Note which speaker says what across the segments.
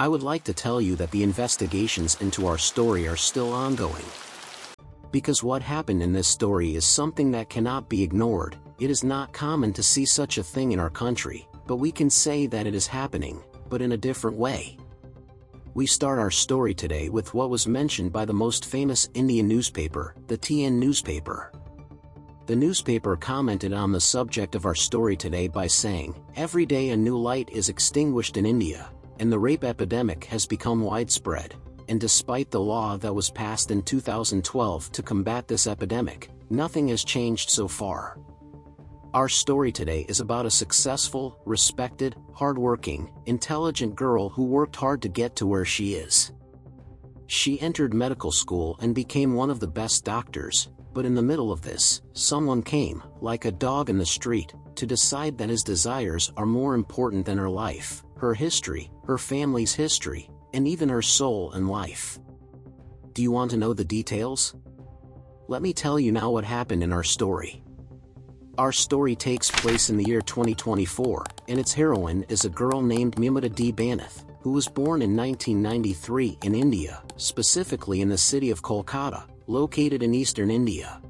Speaker 1: I would like to tell you that the investigations into our story are still ongoing. Because what happened in this story is something that cannot be ignored. It is not common to see such a thing in our country, but we can say that it is happening, but in a different way. We start our story today with what was mentioned by the most famous Indian newspaper, the TN newspaper. The newspaper commented on the subject of our story today by saying, "Every day a new light is extinguished in India, and the rape epidemic has become widespread, and despite the law that was passed in 2012 to combat this epidemic, nothing has changed so far." Our story today is about a successful, respected, hardworking, intelligent girl who worked hard to get to where she is. She entered medical school and became one of the best doctors, but in the middle of this, someone came, like a dog in the street, to decide that his desires are more important than her life, her history, her family's history, and even her soul and life. Do you want to know the details? Let me tell you now what happened in our story. Our story takes place in the year 2024, and its heroine is a girl named Mumita D. Banath, who was born in 1993 in India, specifically in the city of Kolkata, located in eastern India.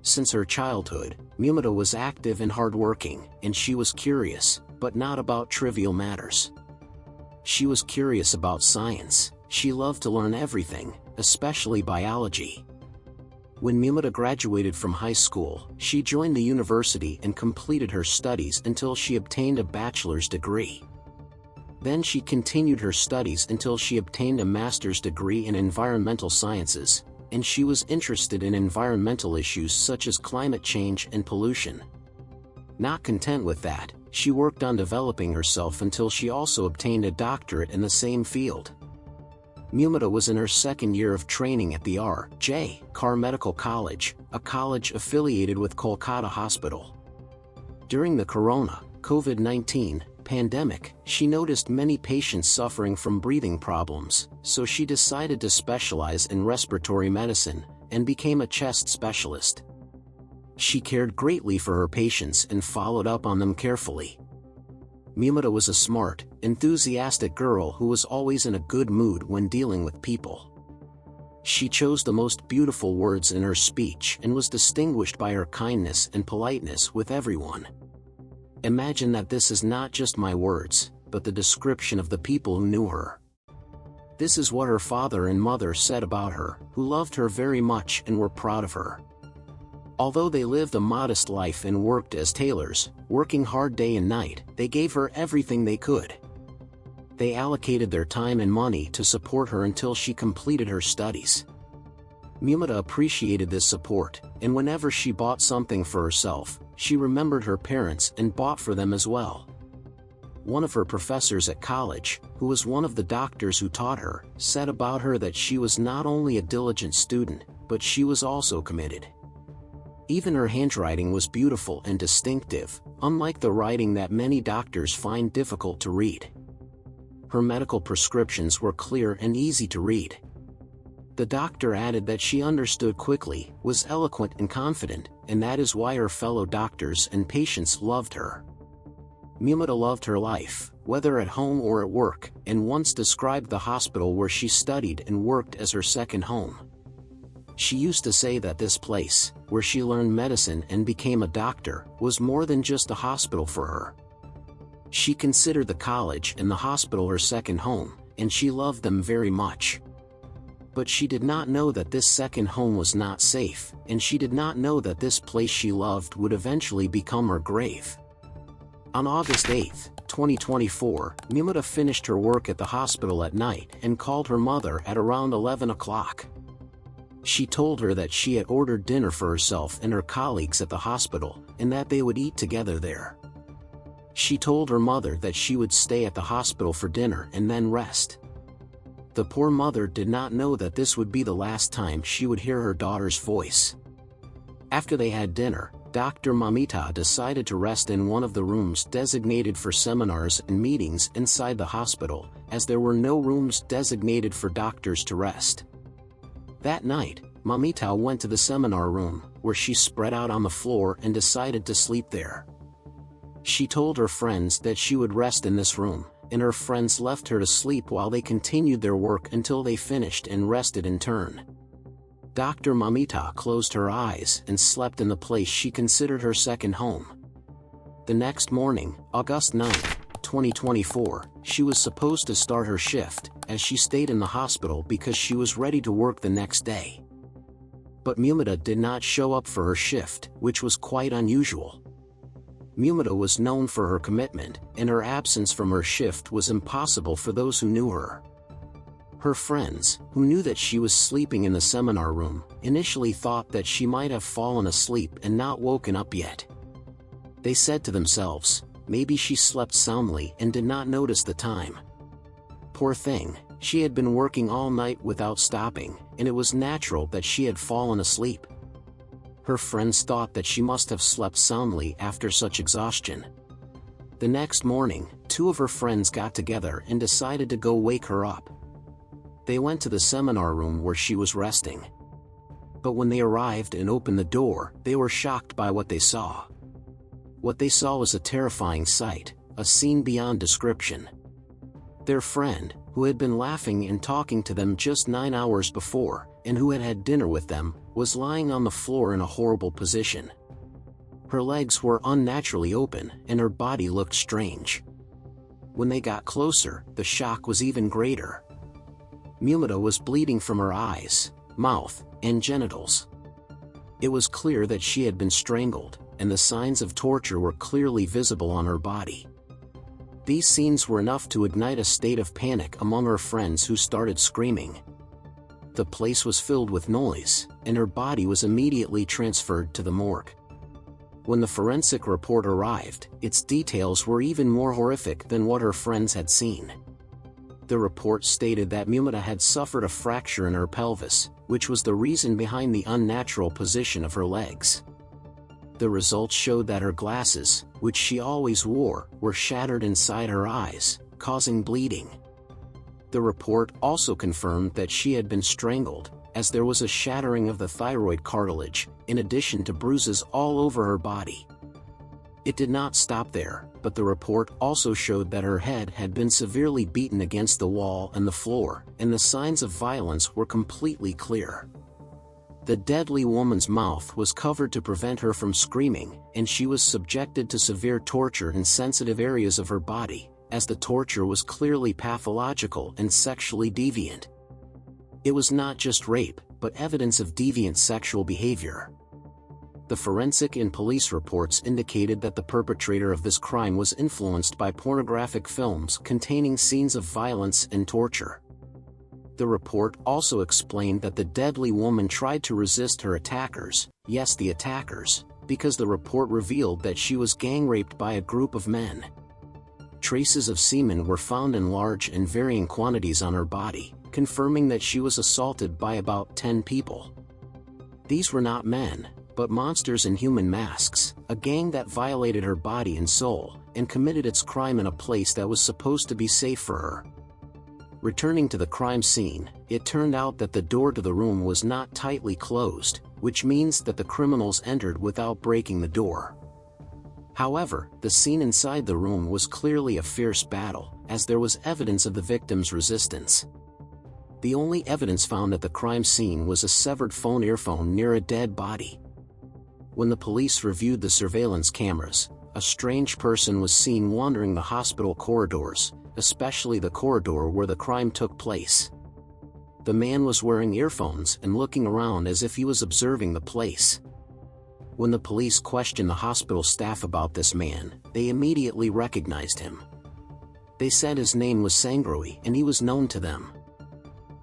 Speaker 1: Since her childhood, Mumita was active and hardworking, and she was curious, but not about trivial matters. She was curious about science. She loved to learn everything, especially biology. When Mumita graduated from high school, she joined the university and completed her studies until she obtained a bachelor's degree. Then she continued her studies until she obtained a master's degree in environmental sciences, and she was interested in environmental issues such as climate change and pollution. Not content with that, she worked on developing herself until she also obtained a doctorate in the same field. Mumita was in her second year of training at the R.J. Carr Medical College, a college affiliated with Kolkata Hospital. During the COVID-19 pandemic, she noticed many patients suffering from breathing problems, so she decided to specialize in respiratory medicine, and became a chest specialist. She cared greatly for her patients and followed up on them carefully. Mumita was a smart, enthusiastic girl who was always in a good mood when dealing with people. She chose the most beautiful words in her speech and was distinguished by her kindness and politeness with everyone. Imagine that this is not just my words, but the description of the people who knew her. This is what her father and mother said about her, who loved her very much and were proud of her. Although they lived a modest life and worked as tailors, working hard day and night, they gave her everything they could. They allocated their time and money to support her until she completed her studies. Mumita appreciated this support, and whenever she bought something for herself, she remembered her parents and bought for them as well. One of her professors at college, who was one of the doctors who taught her, said about her that she was not only a diligent student, but she was also committed. Even her handwriting was beautiful and distinctive, unlike the writing that many doctors find difficult to read. Her medical prescriptions were clear and easy to read. The doctor added that she understood quickly, was eloquent and confident, and that is why her fellow doctors and patients loved her. Mumita loved her life, whether at home or at work, and once described the hospital where she studied and worked as her second home. She used to say that this place, where she learned medicine and became a doctor, was more than just a hospital for her. She considered the college and the hospital her second home, and she loved them very much. But she did not know that this second home was not safe, and she did not know that this place she loved would eventually become her grave. On August 8, 2024, Mumita finished her work at the hospital at night and called her mother at around 11 o'clock. She told her that she had ordered dinner for herself and her colleagues at the hospital, and that they would eat together there. She told her mother that she would stay at the hospital for dinner and then rest. The poor mother did not know that this would be the last time she would hear her daughter's voice. After they had dinner, Dr. Mumita decided to rest in one of the rooms designated for seminars and meetings inside the hospital, as there were no rooms designated for doctors to rest. That night, Mumita went to the seminar room, where she spread out on the floor and decided to sleep there. She told her friends that she would rest in this room, and her friends left her to sleep while they continued their work until they finished and rested in turn. Dr. Mumita closed her eyes and slept in the place she considered her second home. The next morning, August 9, 2024, she was supposed to start her shift, as she stayed in the hospital because she was ready to work the next day. But Mumita did not show up for her shift, which was quite unusual. Mumita was known for her commitment, and her absence from her shift was impossible for those who knew her. Her friends, who knew that she was sleeping in the seminar room, initially thought that she might have fallen asleep and not woken up yet. They said to themselves, maybe she slept soundly and did not notice the time. Poor thing, she had been working all night without stopping, and it was natural that she had fallen asleep. Her friends thought that she must have slept soundly after such exhaustion. The next morning, two of her friends got together and decided to go wake her up. They went to the seminar room where she was resting. But when they arrived and opened the door, they were shocked by what they saw. What they saw was a terrifying sight, a scene beyond description. Their friend, who had been laughing and talking to them just 9 hours before, and who had had dinner with them, was lying on the floor in a horrible position. Her legs were unnaturally open, and her body looked strange. When they got closer, the shock was even greater. Mumita was bleeding from her eyes, mouth, and genitals. It was clear that she had been strangled, and the signs of torture were clearly visible on her body. These scenes were enough to ignite a state of panic among her friends, who started screaming. The place was filled with noise, and her body was immediately transferred to the morgue. When the forensic report arrived, its details were even more horrific than what her friends had seen. The report stated that Mumita had suffered a fracture in her pelvis, which was the reason behind the unnatural position of her legs. The results showed that her glasses, which she always wore, were shattered inside her eyes, causing bleeding. The report also confirmed that she had been strangled, as there was a shattering of the thyroid cartilage, in addition to bruises all over her body. It did not stop there, but the report also showed that her head had been severely beaten against the wall and the floor, and the signs of violence were completely clear. The deadly woman's mouth was covered to prevent her from screaming, and she was subjected to severe torture in sensitive areas of her body, as the torture was clearly pathological and sexually deviant. It was not just rape, but evidence of deviant sexual behavior. The forensic and police reports indicated that the perpetrator of this crime was influenced by pornographic films containing scenes of violence and torture. The report also explained that the deadly woman tried to resist her attackers, yes, the attackers, because the report revealed that she was gang-raped by a group of men. Traces of semen were found in large and varying quantities on her body, confirming that she was assaulted by about 10 people. These were not men, but monsters in human masks, a gang that violated her body and soul, and committed its crime in a place that was supposed to be safe for her. Returning to the crime scene, it turned out that the door to the room was not tightly closed, which means that the criminals entered without breaking the door. However, the scene inside the room was clearly a fierce battle, as there was evidence of the victim's resistance. The only evidence found at the crime scene was a severed phone earphone near a dead body. When the police reviewed the surveillance cameras, a strange person was seen wandering the hospital corridors, especially the corridor where the crime took place. The man was wearing earphones and looking around as if he was observing the place. When the police questioned the hospital staff about this man, they immediately recognized him. They said his name was Sangrohi and he was known to them.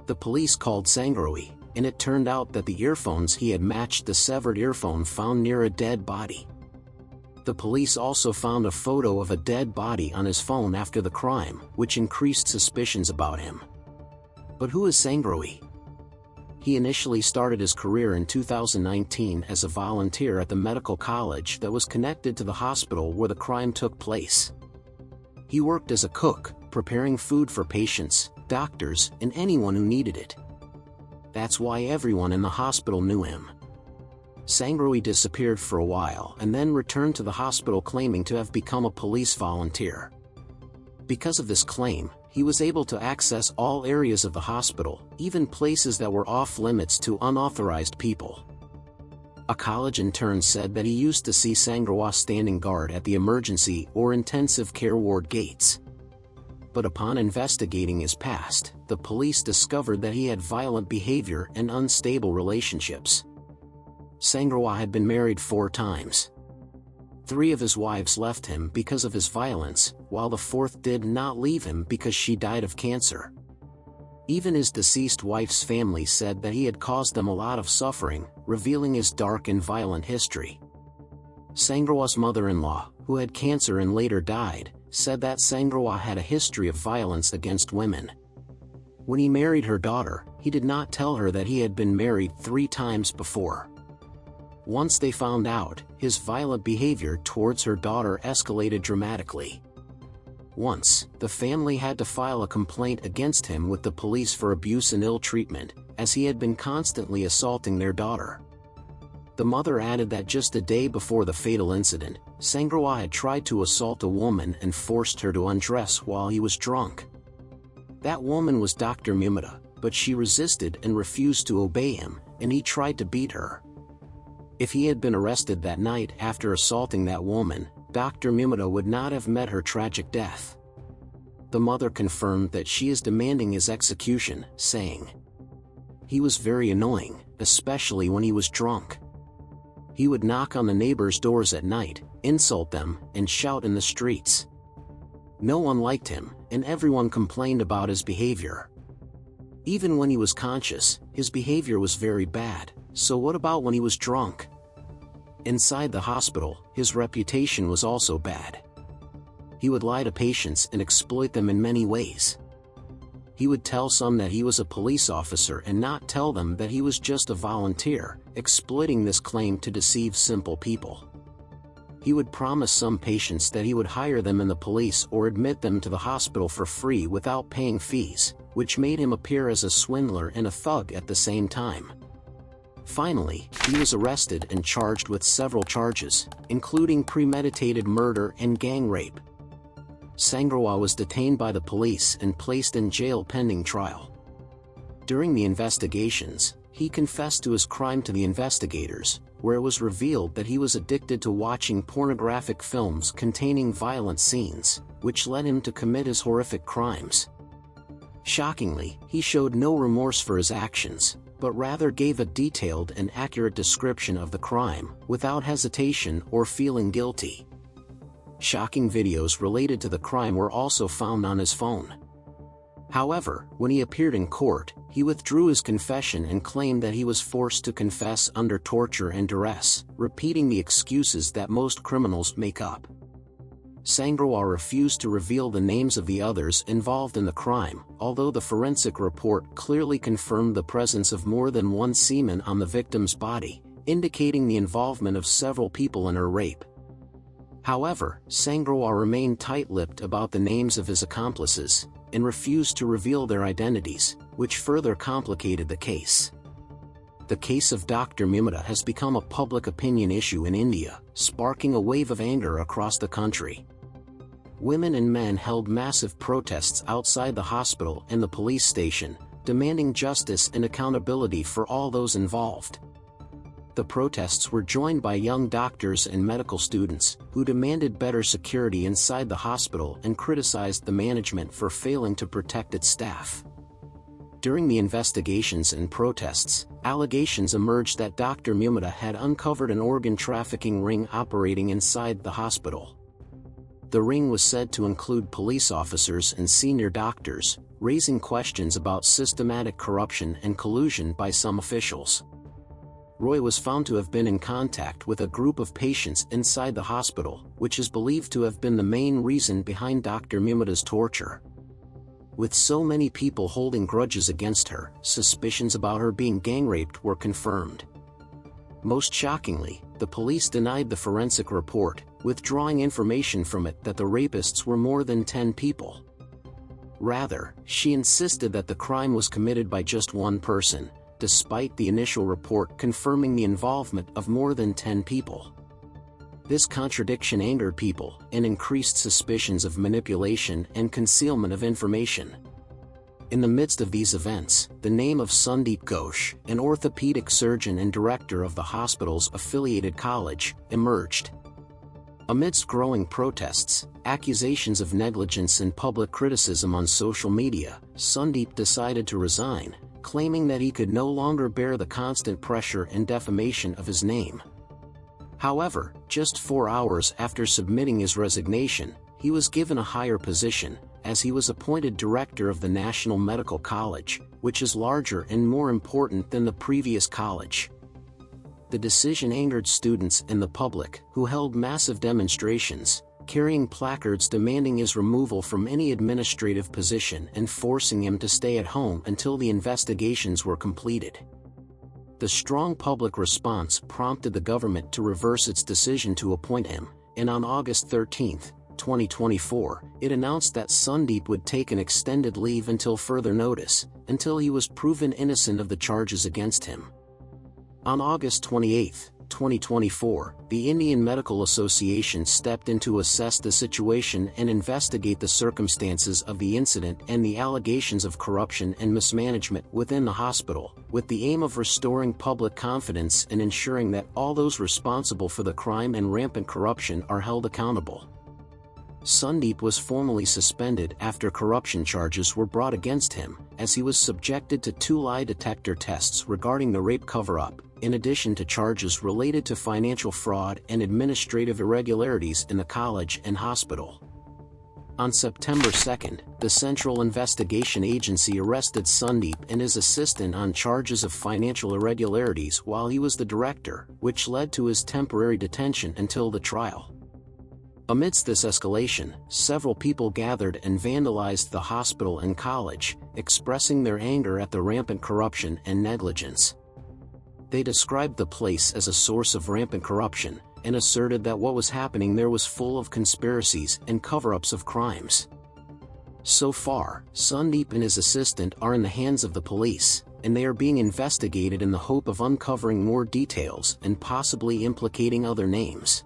Speaker 1: The police called Sangrohi, and it turned out that the earphones he had matched the severed earphone found near a dead body. The police also found a photo of a dead body on his phone after the crime, which increased suspicions about him. But who is Sangrohi? He initially started his career in 2019 as a volunteer at the medical college that was connected to the hospital where the crime took place. He worked as a cook, preparing food for patients, doctors, and anyone who needed it. That's why everyone in the hospital knew him. Sangrohi disappeared for a while and then returned to the hospital claiming to have become a police volunteer. Because of this claim, he was able to access all areas of the hospital, even places that were off-limits to unauthorized people. A college intern said that he used to see Sangrawa standing guard at the emergency or intensive care ward gates. But upon investigating his past, the police discovered that he had violent behavior and unstable relationships. Sangrawa had been married 4 times. 3 of his wives left him because of his violence, while the 4th did not leave him because she died of cancer. Even his deceased wife's family said that he had caused them a lot of suffering, revealing his dark and violent history. Sangrawa's mother-in-law, who had cancer and later died, said that Sangrawa had a history of violence against women. When he married her daughter, he did not tell her that he had been married 3 times before. Once they found out, his violent behavior towards her daughter escalated dramatically. Once, the family had to file a complaint against him with the police for abuse and ill treatment, as he had been constantly assaulting their daughter. The mother added that just a day before the fatal incident, Sangrawa had tried to assault a woman and forced her to undress while he was drunk. That woman was Dr. Mumita, but she resisted and refused to obey him, and he tried to beat her. If he had been arrested that night after assaulting that woman, Dr. Mumita would not have met her tragic death. The mother confirmed that she is demanding his execution, saying, "He was very annoying, especially when he was drunk. He would knock on the neighbors' doors at night, insult them, and shout in the streets. No one liked him, and everyone complained about his behavior. Even when he was conscious, his behavior was very bad, so what about when he was drunk?" Inside the hospital, his reputation was also bad. He would lie to patients and exploit them in many ways. He would tell some that he was a police officer and not tell them that he was just a volunteer, exploiting this claim to deceive simple people. He would promise some patients that he would hire them in the police or admit them to the hospital for free without paying fees, which made him appear as a swindler and a thug at the same time. Finally, he was arrested and charged with several charges, including premeditated murder and gang rape. Sangrawa was detained by the police and placed in jail pending trial. During the investigations, he confessed to his crime to the investigators, where it was revealed that he was addicted to watching pornographic films containing violent scenes, which led him to commit his horrific crimes. Shockingly, he showed no remorse for his actions, but rather gave a detailed and accurate description of the crime, without hesitation or feeling guilty. Shocking videos related to the crime were also found on his phone. However, when he appeared in court, he withdrew his confession and claimed that he was forced to confess under torture and duress, repeating the excuses that most criminals make up. Sangrawa refused to reveal the names of the others involved in the crime, although the forensic report clearly confirmed the presence of more than one semen on the victim's body, indicating the involvement of several people in her rape. However, Sangrawa remained tight-lipped about the names of his accomplices, and refused to reveal their identities, which further complicated the case. The case of Dr. Mumita has become a public opinion issue in India, sparking a wave of anger across the country. Women and men held massive protests outside the hospital and the police station, demanding justice and accountability for all those involved. The protests were joined by young doctors and medical students, who demanded better security inside the hospital and criticized the management for failing to protect its staff. During the investigations and protests, allegations emerged that Dr. Mumita had uncovered an organ trafficking ring operating inside the hospital. The ring was said to include police officers and senior doctors, raising questions about systematic corruption and collusion by some officials. Roy was found to have been in contact with a group of patients inside the hospital, which is believed to have been the main reason behind Dr. Mumita's torture. With so many people holding grudges against her, suspicions about her being gang-raped were confirmed. Most shockingly, the police denied the forensic report, withdrawing information from it that the rapists were more than 10 people. Rather, she insisted that the crime was committed by just one person, despite the initial report confirming the involvement of more than 10 people. This contradiction angered people and increased suspicions of manipulation and concealment of information. In the midst of these events, the name of Sundeep Ghosh, an orthopedic surgeon and director of the hospital's affiliated college, emerged. Amidst growing protests, accusations of negligence and public criticism on social media, Sundeep decided to resign, claiming that he could no longer bear the constant pressure and defamation of his name. However, just 4 hours after submitting his resignation, he was given a higher position, as he was appointed director of the National Medical College, which is larger and more important than the previous college. The decision angered students and the public, who held massive demonstrations, carrying placards demanding his removal from any administrative position and forcing him to stay at home until the investigations were completed. The strong public response prompted the government to reverse its decision to appoint him, and on August 13, 2024, it announced that Sundeep would take an extended leave until further notice, until he was proven innocent of the charges against him. On August 28, 2024, the Indian Medical Association stepped in to assess the situation and investigate the circumstances of the incident and the allegations of corruption and mismanagement within the hospital, with the aim of restoring public confidence and ensuring that all those responsible for the crime and rampant corruption are held accountable. Sundeep was formally suspended after corruption charges were brought against him, as he was subjected to 2 lie detector tests regarding the rape cover-up, in addition to charges related to financial fraud and administrative irregularities in the college and hospital. On September 2, the Central Investigation Agency arrested Sundeep and his assistant on charges of financial irregularities while he was the director, which led to his temporary detention until the trial. Amidst this escalation, several people gathered and vandalized the hospital and college, expressing their anger at the rampant corruption and negligence. They described the place as a source of rampant corruption, and asserted that what was happening there was full of conspiracies and cover-ups of crimes. So far, Sundeep and his assistant are in the hands of the police, and they are being investigated in the hope of uncovering more details and possibly implicating other names.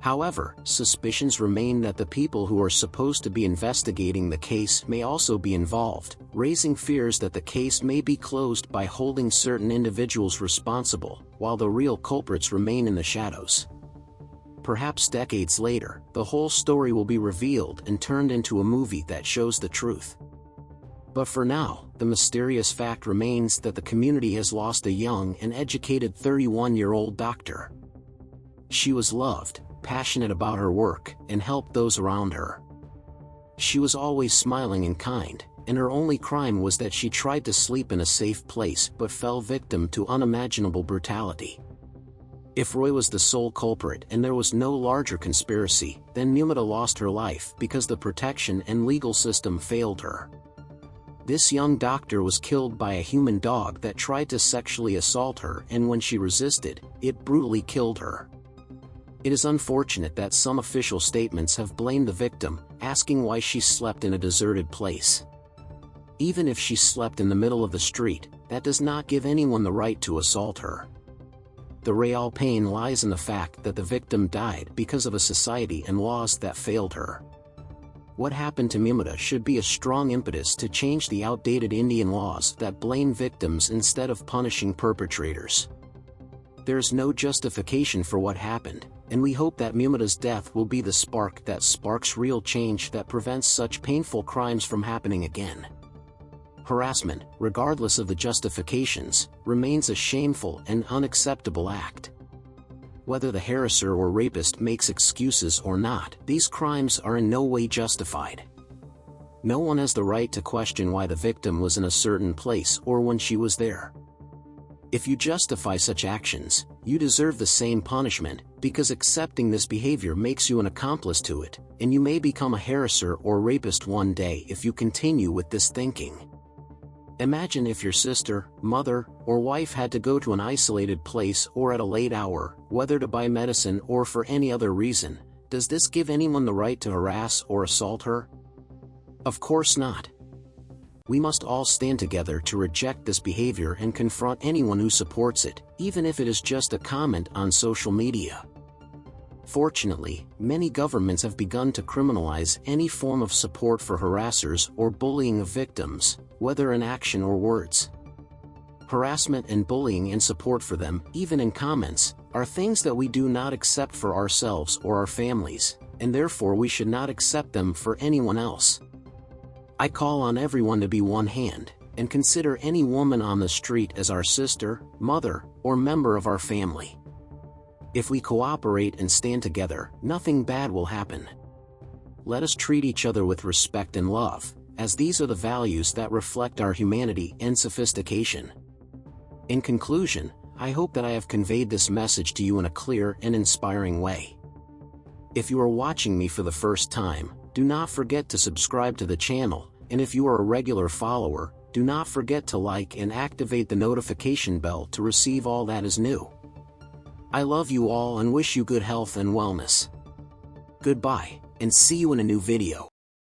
Speaker 1: However, suspicions remain that the people who are supposed to be investigating the case may also be involved, raising fears that the case may be closed by holding certain individuals responsible, while the real culprits remain in the shadows. Perhaps decades later, the whole story will be revealed and turned into a movie that shows the truth. But for now, the mysterious fact remains that the community has lost a young and educated 31-year-old doctor. She was loved, passionate about her work, and helped those around her. She was always smiling and kind, and her only crime was that she tried to sleep in a safe place but fell victim to unimaginable brutality. If Roy was the sole culprit and there was no larger conspiracy, then Mumita lost her life because the protection and legal system failed her. This young doctor was killed by a human dog that tried to sexually assault her, and when she resisted, it brutally killed her. It is unfortunate that some official statements have blamed the victim, asking why she slept in a deserted place. Even if she slept in the middle of the street, that does not give anyone the right to assault her. The real pain lies in the fact that the victim died because of a society and laws that failed her. What happened to Mumita should be a strong impetus to change the outdated Indian laws that blame victims instead of punishing perpetrators. There is no justification for what happened, and we hope that Mumita's death will be the spark that sparks real change that prevents such painful crimes from happening again. Harassment, regardless of the justifications, remains a shameful and unacceptable act. Whether the harasser or rapist makes excuses or not, these crimes are in no way justified. No one has the right to question why the victim was in a certain place or when she was there. If you justify such actions, you deserve the same punishment, because accepting this behavior makes you an accomplice to it, and you may become a harasser or rapist one day if you continue with this thinking. Imagine if your sister, mother, or wife had to go to an isolated place or at a late hour, whether to buy medicine or for any other reason. Does this give anyone the right to harass or assault her? Of course not. We must all stand together to reject this behavior and confront anyone who supports it, even if it is just a comment on social media. Fortunately, many governments have begun to criminalize any form of support for harassers or bullying of victims, whether in action or words. Harassment and bullying and support for them, even in comments, are things that we do not accept for ourselves or our families, and therefore we should not accept them for anyone else. I call on everyone to be one hand, and consider any woman on the street as our sister, mother, or member of our family. If we cooperate and stand together, nothing bad will happen. Let us treat each other with respect and love, as these are the values that reflect our humanity and sophistication. In conclusion, I hope that I have conveyed this message to you in a clear and inspiring way. If you are watching me for the first time, do not forget to subscribe to the channel, and if you are a regular follower, do not forget to like and activate the notification bell to receive all that is new. I love you all and wish you good health and wellness. Goodbye, and see you in a new video.